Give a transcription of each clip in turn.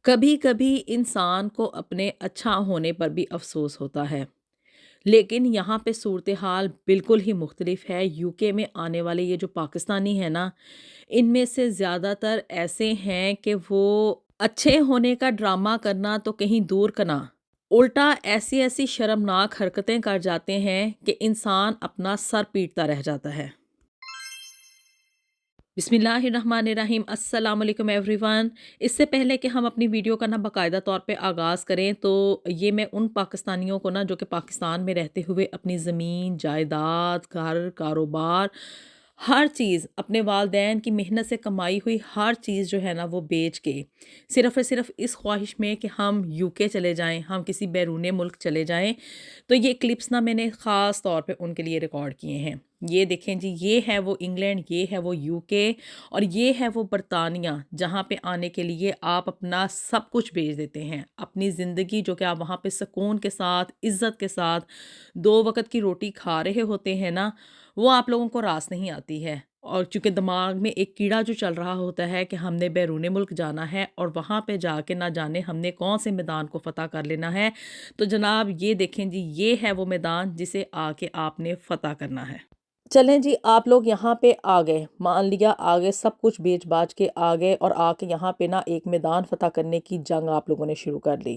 کبھی کبھی انسان کو اپنے اچھا ہونے پر بھی افسوس ہوتا ہے، لیکن یہاں پہ صورتحال بالکل ہی مختلف ہے۔ یو کے میں آنے والے یہ جو پاکستانی ہیں نا، ان میں سے زیادہ تر ایسے ہیں کہ وہ اچھے ہونے کا ڈرامہ کرنا تو کہیں دور کرنا، الٹا ایسی ایسی شرمناک حرکتیں کر جاتے ہیں کہ انسان اپنا سر پیٹتا رہ جاتا ہے۔ بسم اللہ الرحمن الرحیم، السلام علیکم ایوری ون۔ اس سے پہلے کہ ہم اپنی ویڈیو کا باقاعدہ طور پہ آغاز کریں تو یہ میں ان پاکستانیوں کو جو کہ پاکستان میں رہتے ہوئے اپنی زمین، جائیداد، گھر، کاروبار، ہر چیز اپنے والدین کی محنت سے کمائی ہوئی ہر چیز جو ہے نا وہ بیچ کے صرف اور صرف اس خواہش میں کہ ہم یو کے چلے جائیں، ہم کسی بیرون ملک چلے جائیں، تو یہ کلپس میں نے خاص طور پہ ان کے لیے ریکارڈ کیے ہیں۔ یہ دیکھیں جی، یہ ہے وہ انگلینڈ، یہ ہے وہ یو کے، اور یہ ہے وہ برطانیہ جہاں پہ آنے کے لیے آپ اپنا سب کچھ بیچ دیتے ہیں، اپنی زندگی جو کہ آپ وہاں پہ سکون کے ساتھ، عزت کے ساتھ 2 وقت کی روٹی کھا رہے ہوتے ہیں نا، وہ آپ لوگوں کو راس نہیں آتی ہے۔ اور چونکہ دماغ میں ایک کیڑا جو چل رہا ہوتا ہے کہ ہم نے بیرون ملک جانا ہے اور وہاں پہ جا کے نہ جانے ہم نے کون سے میدان کو فتح کر لینا ہے، تو جناب یہ دیکھیں جی، یہ ہے وہ میدان جسے آ کے آپ نے فتح کرنا ہے۔ چلیں جی، آپ لوگ یہاں پہ آ گئے، مان لیا آ گئے، سب کچھ بیچ باچ کے آ گئے اور آ کے یہاں پہ ایک میدان فتح کرنے کی جنگ آپ لوگوں نے شروع کر لی۔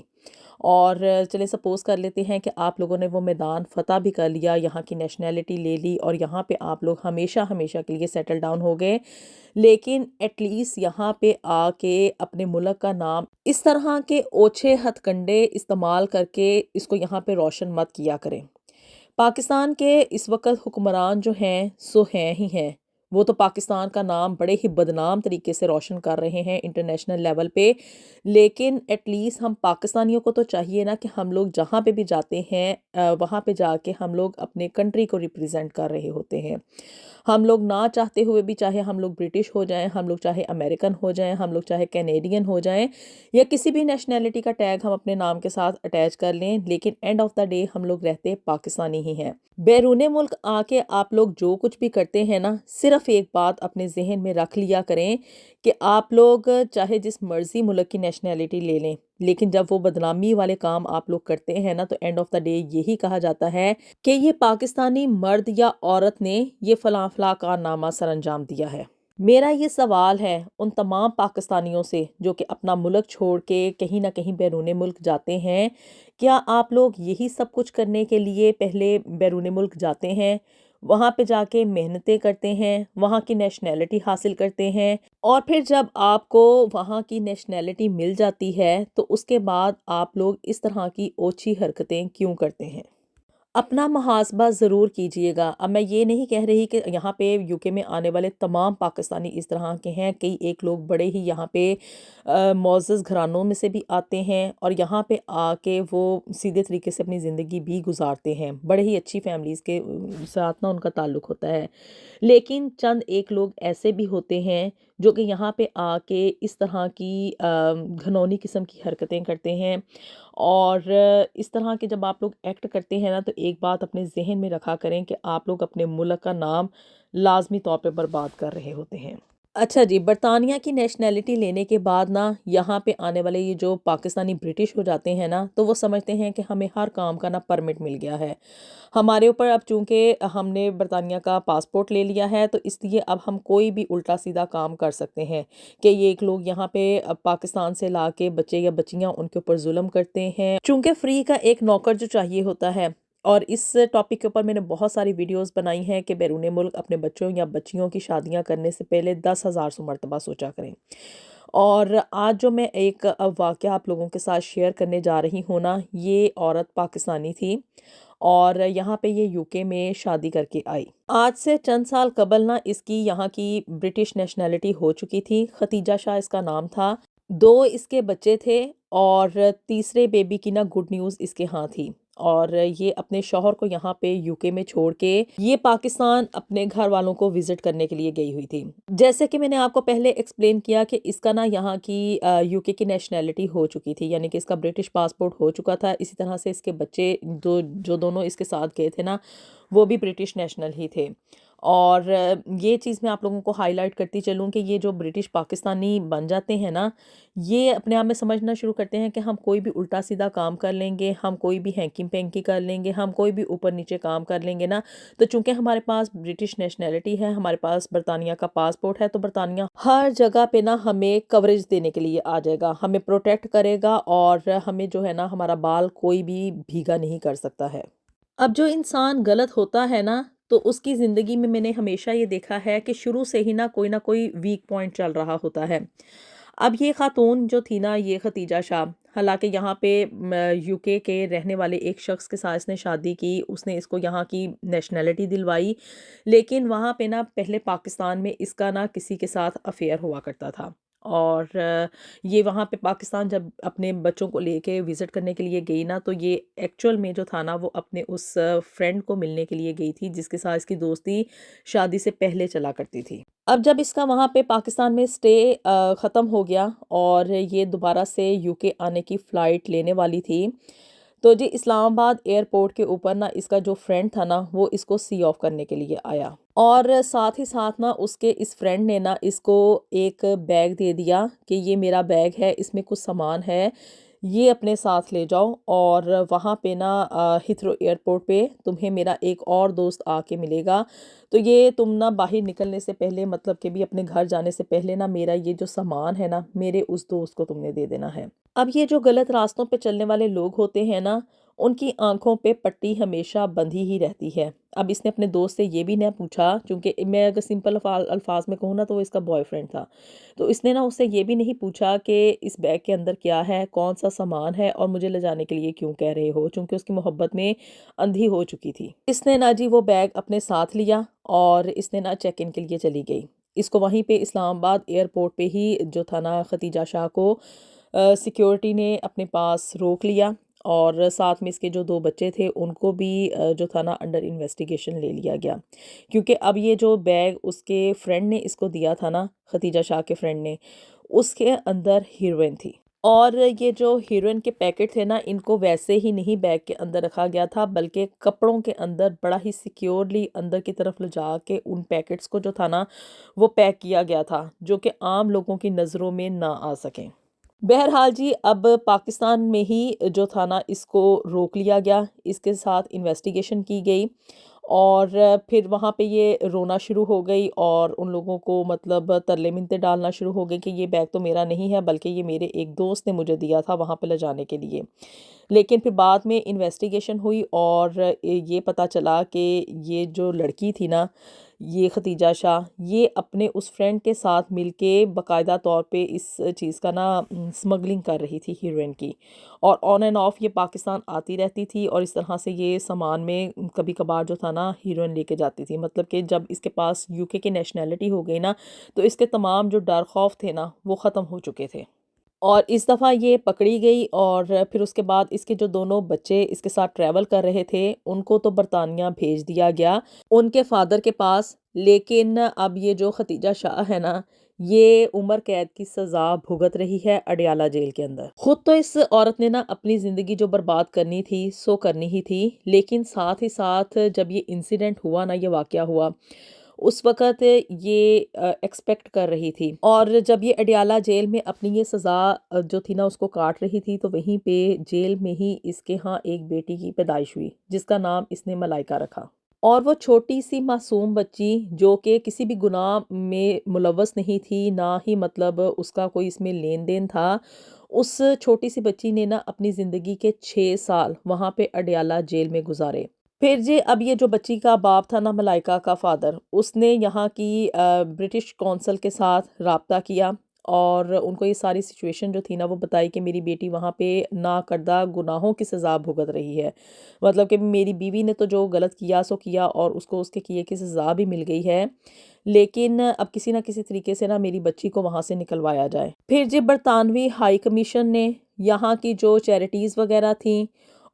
اور چلیں سپوز کر لیتے ہیں کہ آپ لوگوں نے وہ میدان فتح بھی کر لیا، یہاں کی نیشنلٹی لے لی اور یہاں پہ آپ لوگ ہمیشہ ہمیشہ کے لیے سیٹل ڈاؤن ہو گئے، لیکن ایٹ لیسٹ یہاں پہ آ کے اپنے ملک کا نام اس طرح کے اوچھے ہتھ کنڈے استعمال کر کے اس کو یہاں پہ روشن مت کیا کریں۔ پاکستان کے اس وقت حکمران جو ہیں سو ہیں ہی ہیں، وہ تو پاکستان کا نام بڑے ہی بدنام طریقے سے روشن کر رہے ہیں انٹرنیشنل لیول پہ، لیکن ایٹ لیسٹ ہم پاکستانیوں کو تو چاہیے نا کہ ہم لوگ جہاں پہ بھی جاتے ہیں وہاں پہ جا کے ہم لوگ اپنے کنٹری کو ریپریزنٹ کر رہے ہوتے ہیں۔ ہم لوگ نہ چاہتے ہوئے بھی، چاہے ہم لوگ برٹش ہو جائیں، ہم لوگ چاہے امریکن ہو جائیں، ہم لوگ چاہے کینیڈین ہو جائیں، یا کسی بھی نیشنلٹی کا ٹیگ ہم اپنے نام کے ساتھ اٹیچ کر لیں، لیکن اینڈ آف دا ڈے ہم لوگ رہتے پاکستانی ہی ہیں۔ بیرون ملک آ کے آپ لوگ جو کچھ بھی کرتے ہیں نا، صرف ایک بات اپنے ذہن میں رکھ لیا کریں کہ آپ لوگ چاہے جس مرضی ملک کی نیشنلٹی لے لیں، لیکن جب وہ بدنامی والے کام آپ لوگ کرتے ہیں نا تو اینڈ آف دا ڈے یہی کہا جاتا ہے کہ یہ پاکستانی مرد یا عورت نے یہ فلاں فلاں کارنامہ سر انجام دیا ہے۔ میرا یہ سوال ہے ان تمام پاکستانیوں سے جو کہ اپنا ملک چھوڑ کے کہیں نہ کہیں بیرون ملک جاتے ہیں، کیا آپ لوگ یہی سب کچھ کرنے کے لیے پہلے بیرون ملک جاتے ہیں، وہاں پہ جا کے محنتیں کرتے ہیں، وہاں کی نیشنلٹی حاصل کرتے ہیں، اور پھر جب آپ کو وہاں کی نیشنلٹی مل جاتی ہے تو اس کے بعد آپ لوگ اس طرح کی اوچھی حرکتیں کیوں کرتے ہیں؟ اپنا محاسبہ ضرور کیجئے گا۔ اب میں یہ نہیں کہہ رہی کہ یہاں پہ یو کے میں آنے والے تمام پاکستانی اس طرح کے ہیں، کئی ایک لوگ بڑے ہی یہاں پہ معزز گھرانوں میں سے بھی آتے ہیں اور یہاں پہ آ کے وہ سیدھے طریقے سے اپنی زندگی بھی گزارتے ہیں، بڑے ہی اچھی فیملیز کے ساتھ ان کا تعلق ہوتا ہے، لیکن چند ایک لوگ ایسے بھی ہوتے ہیں جو کہ یہاں پہ آ کے اس طرح کی گھنونی قسم کی حرکتیں کرتے ہیں، اور اس طرح کے جب آپ لوگ ایکٹ کرتے ہیں نا تو ایک بات اپنے ذہن میں رکھا کریں کہ آپ لوگ اپنے ملک کا نام لازمی طور پہ برباد کر رہے ہوتے ہیں۔ اچھا جی، برطانیہ کی نیشنلٹی لینے کے بعد نا یہاں پہ آنے والے یہ جو پاکستانی برٹش ہو جاتے ہیں نا تو وہ سمجھتے ہیں کہ ہمیں ہر کام کا پرمٹ مل گیا ہے ہمارے اوپر، اب چونکہ ہم نے برطانیہ کا پاسپورٹ لے لیا ہے تو اس لیے اب ہم کوئی بھی الٹا سیدھا کام کر سکتے ہیں کہ یہ ایک لوگ یہاں پہ پاکستان سے لا کے بچے یا بچیاں ان کے اوپر ظلم کرتے ہیں، چونکہ فری کا ایک نوکر جو چاہیے ہوتا ہے۔ اور اس ٹاپک کے اوپر میں نے بہت ساری ویڈیوز بنائی ہیں کہ بیرون ملک اپنے بچوں یا بچیوں کی شادیاں کرنے سے پہلے 10,000 مرتبہ سوچا کریں۔ اور آج جو میں ایک واقعہ آپ لوگوں کے ساتھ شیئر کرنے جا رہی ہوں نا، یہ عورت پاکستانی تھی اور یہاں پہ یہ یو کے میں شادی کر کے آئی۔ آج سے چند سال قبل نا اس کی یہاں کی برٹش نیشنلٹی ہو چکی تھی، ختیجہ شاہ اس کا نام تھا، 2 اس کے بچے تھے اور تیسرے بیبی کی گڈ نیوز اس کے ہاں تھی، اور یہ اپنے شوہر کو یہاں پہ یو کے میں چھوڑ کے یہ پاکستان اپنے گھر والوں کو وزٹ کرنے کے لیے گئی ہوئی تھی۔ جیسے کہ میں نے آپ کو پہلے ایکسپلین کیا کہ اس کا یہاں کی یو کے کی نیشنلٹی ہو چکی تھی، یعنی کہ اس کا برٹش پاسپورٹ ہو چکا تھا، اسی طرح سے اس کے بچے جو دونوں اس کے ساتھ گئے تھے نا وہ بھی برٹش نیشنل ہی تھے، اور یہ چیز میں آپ لوگوں کو ہائی لائٹ کرتی چلوں کہ یہ جو برٹش پاکستانی بن جاتے ہیں نا، یہ اپنے آپ میں سمجھنا شروع کرتے ہیں کہ ہم کوئی بھی الٹا سیدھا کام کر لیں گے، ہم کوئی بھی ہینکی پینکی کر لیں گے، ہم کوئی بھی اوپر نیچے کام کر لیں گے نا، تو چونکہ ہمارے پاس برٹش نیشنلٹی ہے، ہمارے پاس برطانیہ کا پاسپورٹ ہے، تو برطانیہ ہر جگہ پہ نا ہمیں کوریج دینے کے لیے آ جائے گا، ہمیں پروٹیکٹ کرے گا، اور ہمیں جو ہے نا ہمارا بال کوئی بھی بھیگا نہیں کر سکتا ہے۔ اب جو انسان غلط ہوتا ہے نا، تو اس کی زندگی میں نے ہمیشہ یہ دیکھا ہے کہ شروع سے ہی نا کوئی ویک پوائنٹ چل رہا ہوتا ہے۔ اب یہ خاتون جو تھی نا، یہ ختیجہ شاہ، حالانکہ یہاں پہ یو کے رہنے والے ایک شخص کے ساتھ اس نے شادی کی، اس نے اس کو یہاں کی نیشنلٹی دلوائی، لیکن وہاں پہ نا پہلے پاکستان میں اس کا نا کسی کے ساتھ افیئر ہوا کرتا تھا، اور یہ وہاں پہ پاکستان جب اپنے بچوں کو لے کے وزٹ کرنے کے لیے گئی نا، تو یہ ایکچول میں جو تھا نا وہ اپنے اس فرینڈ کو ملنے کے لیے گئی تھی جس کے ساتھ اس کی دوستی شادی سے پہلے چلا کرتی تھی۔ اب جب اس کا وہاں پہ پاکستان میں سٹے ختم ہو گیا اور یہ دوبارہ سے یو کے آنے کی فلائٹ لینے والی تھی، تو جی اسلام آباد ایئرپورٹ کے اوپر نا اس کا جو فرینڈ تھا نا، وہ اس کو سی آف کرنے کے لیے آیا، اور ساتھ ہی ساتھ نا اس کے اس فرینڈ نے نا اس کو ایک بیگ دے دیا کہ یہ میرا بیگ ہے، اس میں کچھ سامان ہے، یہ اپنے ساتھ لے جاؤ، اور وہاں پہ نا ہیتھرو ایئرپورٹ پہ تمہیں میرا ایک اور دوست آ کے ملے گا، تو یہ تم نا باہر نکلنے سے پہلے، مطلب کہ بھی اپنے گھر جانے سے پہلے نا میرا یہ جو سامان ہے نا، میرے اس دوست کو تم نے دے دینا ہے۔ اب یہ جو غلط راستوں پہ چلنے والے لوگ ہوتے ہیں نا، ان کی آنکھوں پہ پٹی ہمیشہ بندھی ہی رہتی ہے۔ اب اس نے اپنے دوست سے یہ بھی نہ پوچھا، چونکہ میں اگر سمپل الفاظ میں کہوں نا تو وہ اس کا بوائے فرینڈ تھا، تو اس نے نا اس سے یہ بھی نہیں پوچھا کہ اس بیگ کے اندر کیا ہے، کون سا سامان ہے، اور مجھے لے جانے کے لیے کیوں کہہ رہے ہو، چونکہ اس کی محبت میں اندھی ہو چکی تھی۔ اس نے نا جی وہ بیگ اپنے ساتھ لیا اور اس نے نا چیک ان کے لیے چلی گئی۔ اس کو وہیں پہ اسلام آباد ایئرپورٹ پہ ہی جو تھا نا ختیجہ شاہ کو سیکیورٹی نے اپنے پاس روک لیا، اور ساتھ میں اس کے جو 2 بچے تھے ان کو بھی جو تھا نا انڈر انویسٹیگیشن لے لیا گیا، کیونکہ اب یہ جو بیگ اس کے فرینڈ نے اس کو دیا تھا نا، ختیجہ شاہ کے فرینڈ نے، اس کے اندر ہیروئن تھی، اور یہ جو ہیروئن کے پیکٹ تھے نا، ان کو ویسے ہی نہیں بیگ کے اندر رکھا گیا تھا، بلکہ کپڑوں کے اندر بڑا ہی سیکیورلی اندر کی طرف لے جا کے ان پیکٹس کو جو تھا نا وہ پیک کیا گیا تھا، جو کہ عام لوگوں کی نظروں میں نہ آ سکیں۔ بہرحال جی اب پاکستان میں ہی جو تھا نا اس کو روک لیا گیا، اس کے ساتھ انویسٹیگیشن کی گئی، اور پھر وہاں پہ یہ رونا شروع ہو گئی، اور ان لوگوں کو مطلب ترلے منتے ڈالنا شروع ہو گئی کہ یہ بیگ تو میرا نہیں ہے، بلکہ یہ میرے ایک دوست نے مجھے دیا تھا وہاں پہ لے جانے کے لیے۔ لیکن پھر بعد میں انویسٹیگیشن ہوئی اور یہ پتہ چلا کہ یہ جو لڑکی تھی نا، یہ ختیجہ شاہ، یہ اپنے اس فرینڈ کے ساتھ مل کے باقاعدہ طور پہ اس چیز کا نا سمگلنگ کر رہی تھی ہیروئن کی، اور آن اینڈ آف یہ پاکستان آتی رہتی تھی، اور اس طرح سے یہ سامان میں کبھی کبھار جو تھا نا ہیروئن لے کے جاتی تھی، مطلب کہ جب اس کے پاس یو کے نیشنلٹی ہو گئی نا، تو اس کے تمام جو ڈر خوف تھے نا وہ ختم ہو چکے تھے، اور اس دفعہ یہ پکڑی گئی، اور پھر اس کے بعد اس کے جو 2 بچے اس کے ساتھ ٹریول کر رہے تھے ان کو تو برطانیہ بھیج دیا گیا ان کے فادر کے پاس، لیکن اب یہ جو ختیجہ شاہ ہے نا، یہ عمر قید کی سزا بھگت رہی ہے اڈیالہ جیل کے اندر۔ خود تو اس عورت نے نا اپنی زندگی جو برباد کرنی تھی سو کرنی ہی تھی، لیکن ساتھ ہی ساتھ جب یہ انسیڈنٹ ہوا نا، یہ واقعہ ہوا، اس وقت یہ ایکسپیکٹ کر رہی تھی، اور جب یہ اڈیالہ جیل میں اپنی یہ سزا جو تھی نا اس کو کاٹ رہی تھی، تو وہیں پہ جیل میں ہی اس کے ہاں ایک بیٹی کی پیدائش ہوئی جس کا نام اس نے ملائکہ رکھا، اور وہ چھوٹی سی معصوم بچی جو کہ کسی بھی گناہ میں ملوث نہیں تھی، نہ ہی مطلب اس کا کوئی اس میں لین دین تھا، اس چھوٹی سی بچی نے نا اپنی زندگی کے 6 سال وہاں پہ اڈیالہ جیل میں گزارے۔ پھر جی اب یہ جو بچی کا باپ تھا نا، ملائکہ کا فادر، اس نے یہاں کی برٹش کونسل کے ساتھ رابطہ کیا، اور ان کو یہ ساری سچویشن جو تھی نا وہ بتائی کہ میری بیٹی وہاں پہ ناکردہ گناہوں کی سزا بھگت رہی ہے، مطلب کہ میری بیوی نے تو جو غلط کیا سو کیا، اور اس کو اس کے کیے کی سزا بھی مل گئی ہے، لیکن اب کسی نہ کسی طریقے سے نا میری بچی کو وہاں سے نکلوایا جائے۔ پھر جی برطانوی ہائی کمیشن نے یہاں کی جو چیریٹیز وغیرہ تھیں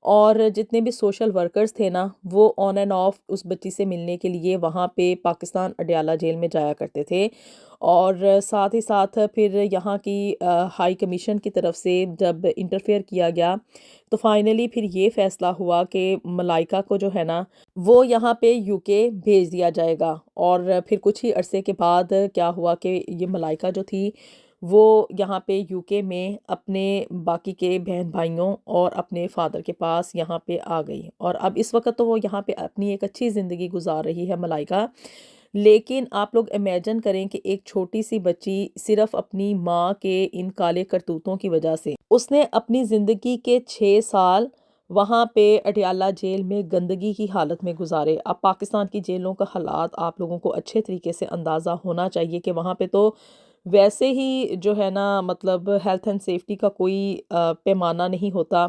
اور جتنے بھی سوشل ورکرز تھے نا وہ آن اینڈ آف اس بچی سے ملنے کے لیے وہاں پہ پاکستان اڈیالہ جیل میں جایا کرتے تھے، اور ساتھ ہی ساتھ پھر یہاں کی ہائی کمیشن کی طرف سے جب انٹرفیئر کیا گیا تو فائنلی پھر یہ فیصلہ ہوا کہ ملائکہ کو جو ہے نا وہ یہاں پہ یو کے بھیج دیا جائے گا۔ اور پھر کچھ ہی عرصے کے بعد کیا ہوا کہ یہ ملائکہ جو تھی وہ یہاں پہ یو کے میں اپنے باقی کے بہن بھائیوں اور اپنے فادر کے پاس یہاں پہ آ گئی، اور اب اس وقت تو وہ یہاں پہ اپنی ایک اچھی زندگی گزار رہی ہے ملائکہ۔ لیکن آپ لوگ امیجن کریں کہ ایک چھوٹی سی بچی صرف اپنی ماں کے ان کالے کرتوتوں کی وجہ سے اس نے اپنی زندگی کے 6 سال وہاں پہ اڈیالہ جیل میں گندگی کی حالت میں گزارے۔ اب پاکستان کی جیلوں کا حالات آپ لوگوں کو اچھے طریقے سے اندازہ ہونا چاہیے کہ وہاں پہ تو ویسے ہی جو ہے نا مطلب ہیلتھ اینڈ سیفٹی کا کوئی پیمانہ نہیں ہوتا،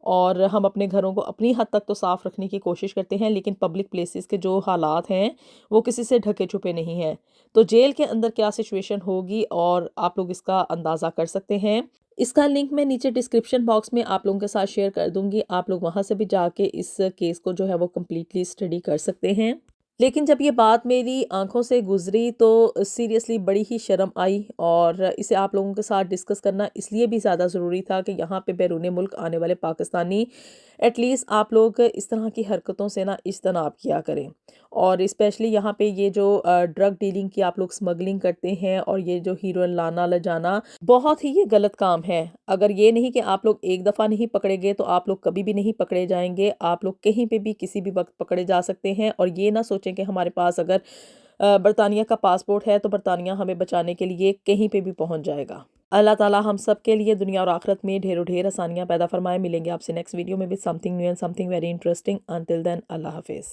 اور ہم اپنے گھروں کو اپنی حد تک تو صاف رکھنے کی کوشش کرتے ہیں، لیکن پبلک پلیسز کے جو حالات ہیں وہ کسی سے ڈھکے چھپے نہیں ہیں۔ تو جیل کے اندر کیا سچویشن ہوگی اور آپ لوگ اس کا اندازہ کر سکتے ہیں۔ اس کا لنک میں نیچے ڈسکرپشن باکس میں آپ لوگوں کے ساتھ شیئر کر دوں گی، آپ لوگ وہاں سے بھی جا کے اس کیس کو جو ہے وہ کمپلیٹلی اسٹڈی کر سکتے ہیں۔ لیکن جب یہ بات میری آنکھوں سے گزری تو سیریسلی بڑی ہی شرم آئی، اور اسے آپ لوگوں کے ساتھ ڈسکس کرنا اس لیے بھی زیادہ ضروری تھا کہ یہاں پہ بیرون ملک آنے والے پاکستانی ایٹ لیسٹ آپ لوگ اس طرح کی حرکتوں سے نا اجتناب کیا کریں۔ اور اسپیشلی یہاں پہ یہ جو ڈرگ ڈیلنگ کی آپ لوگ سمگلنگ کرتے ہیں اور یہ جو ہیروئن لانا لے جانا، بہت ہی یہ غلط کام ہے۔ اگر یہ نہیں کہ آپ لوگ ایک دفعہ نہیں پکڑے گئے تو آپ لوگ کبھی بھی نہیں پکڑے جائیں گے، آپ لوگ کہیں پہ بھی کسی بھی وقت پکڑے جا سکتے ہیں۔ اور یہ نہ سوچیں کہ ہمارے پاس اگر برطانیہ کا پاسپورٹ ہے تو برطانیہ ہمیں بچانے کے لیے کہیں پہ بھی پہنچ جائے گا۔ اللہ تعالیٰ ہم سب کے لیے دنیا اور آخرت میں ڈھیر و ڈھیر آسانیاں پیدا فرمائے۔ ملیں گے آپ سے نیکسٹ ویڈیو میں بھی something new and something very interesting. Until then اللہ حافظ۔